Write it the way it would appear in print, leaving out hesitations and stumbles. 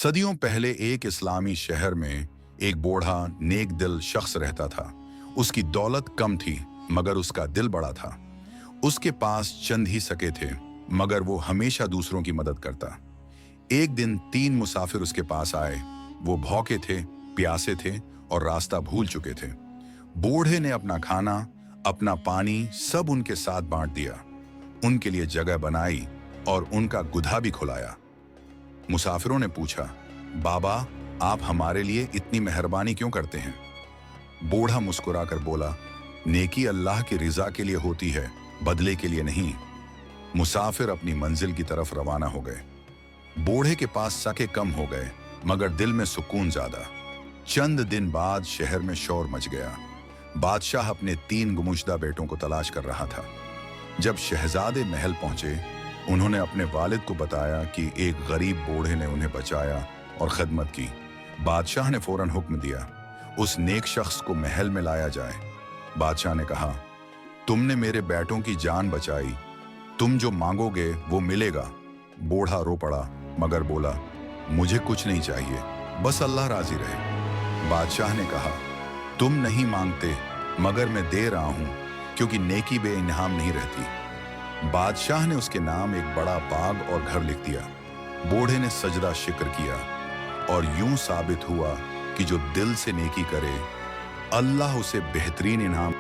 सदियों पहले एक इस्लामी शहर में एक बूढ़ा नेक दिल शख्स रहता था। उसकी दौलत कम थी मगर उसका दिल बड़ा था। उसके पास चंद ही सके थे मगर वो हमेशा दूसरों की मदद करता। एक दिन 3 मुसाफिर उसके पास आए। वो भूखे थे, प्यासे थे और रास्ता भूल चुके थे। बूढ़े ने अपना खाना, अपना पानी सब उनके साथ बांट दिया, उनके लिए जगह बनाई और उनका गुधा भी खुलाया। मुसाफिरों ने पूछा, बाबा, आप हमारे लिए इतनी मेहरबानी क्यों करते हैं? बूढ़ा मुस्कुराकर बोला, नेकी अल्लाह की रिजा के लिए होती है, बदले के लिए नहीं। मुसाफिर अपनी मंजिल की तरफ रवाना हो गए। बूढ़े के पास सके कम हो गए मगर दिल में सुकून ज्यादा। चंद दिन बाद शहर में शोर मच गया। बादशाह अपने 3 गुमुश्दा बेटों को तलाश कर रहा था। जब शहजादे महल पहुंचे, उन्होंने अपने वालिद को बताया कि एक गरीब बूढ़े ने उन्हें बचाया और खिदमत की। बादशाह ने फौरन हुक्म दिया, उस नेक शख्स को महल में लाया जाए। बादशाह ने कहा, तुमने मेरे बेटों की जान बचाई, तुम जो मांगोगे वो मिलेगा। बूढ़ा रो पड़ा मगर बोला, मुझे कुछ नहीं चाहिए, बस अल्लाह राजी रहे। बादशाह ने कहा, तुम नहीं मांगते मगर मैं दे रहा हूं, क्योंकि नेकी बेइनाम नहीं रहती। बादशाह ने उसके नाम एक बड़ा बाग और घर लिख दिया। बूढ़े ने सजदा शिक्र किया और यूं साबित हुआ कि जो दिल से नेकी करे, अल्लाह उसे बेहतरीन इनाम